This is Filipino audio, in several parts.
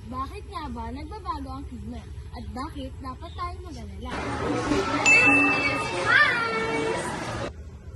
Bakit nga ba nagbabago ang klima? At bakit dapat tayong mag-alala?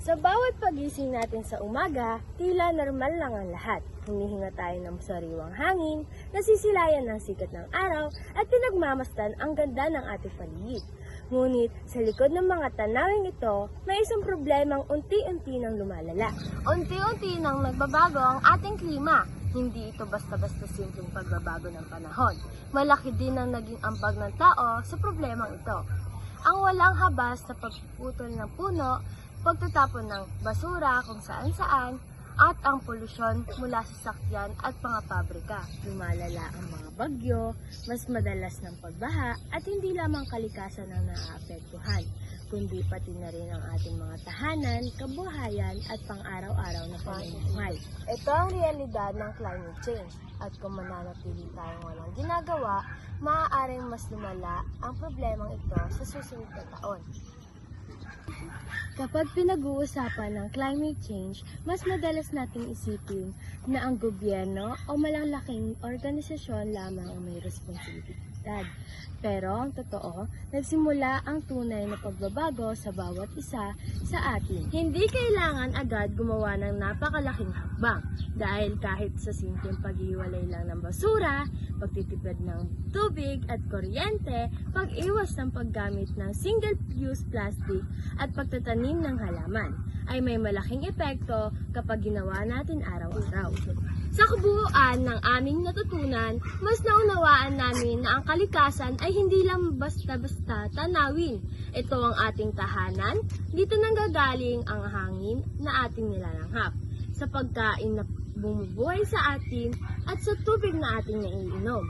Sa bawat pagising natin sa umaga, tila normal lang ang lahat. Humihinga tayo ng sariwang hangin, nasisilayan ng sikat ng araw, at pinagmamasdan ang ganda ng ating paligid. Ngunit sa likod ng mga tanawing ito, may isang problemang unti-unti nang lumalala. Unti-unti nang nagbabago ang ating klima. Hindi ito basta-basta simpleng pagbabago ng panahon. Malaki din ang naging ambag ng tao sa problemang ito. Ang walang habas na pagpuputol ng puno, pagtatapon ng basura kung saan-saan, at ang polusyon mula sa sakyan at mga pabrika. Lumalala ang mga bagyo, mas madalas ng pagbaha, at hindi lamang kalikasan ang naaapektuhan, kundi pati na rin ang ating mga tahanan, kabuhayan at pang-araw-araw na pamumuhay. Ito ang realidad ng climate change, at kung mananatili tayong walang ginagawa, maaaring mas lumala ang problemang ito sa susunod na taon. Kapag pinag-uusapan ng climate change, mas madalas nating isipin na ang gobyerno o malalaking organisasyon lamang ang may responsibilidad. Pero ang totoo, nagsimula ang tunay na pagbabago sa bawat isa sa atin. Hindi kailangan agad gumawa ng napakalaking hakbang dahil kahit sa simpleng paghiwalay lang ng basura, pagtitipid ng tubig at kuryente, pag-iwas ng paggamit ng single-use plastic at pagtatanim ng halaman ay may malaking epekto kapag ginawa natin araw-araw. Sa kabuuan ng aming natutunan, mas naunawaan namin na ang kalikasan ay hindi lang basta-basta tanawin. Ito ang ating tahanan, dito nanggagaling ang hangin na ating nilalanghap, sa pagkain na bumubuhay sa atin at sa tubig na ating naiinom.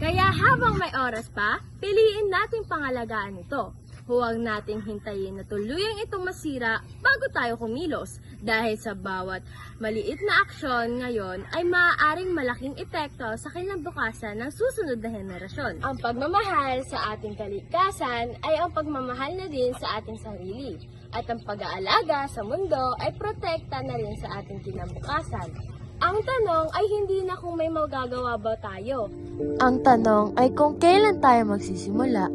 Kaya habang may oras pa, piliin nating pangalagaan ito. Huwag nating hintayin na tuluyang itong masira bago tayo kumilos dahil sa bawat maliit na aksyon ngayon ay maaaring malaking epekto sa kinabukasan ng susunod na henerasyon. Ang pagmamahal sa ating kalikasan ay ang pagmamahal na din sa ating sarili at ang pag-aalaga sa mundo ay protekta na rin sa ating kinabukasan. Ang tanong ay hindi na kung may magagawa ba tayo. Ang tanong ay kung kailan tayo magsisimula.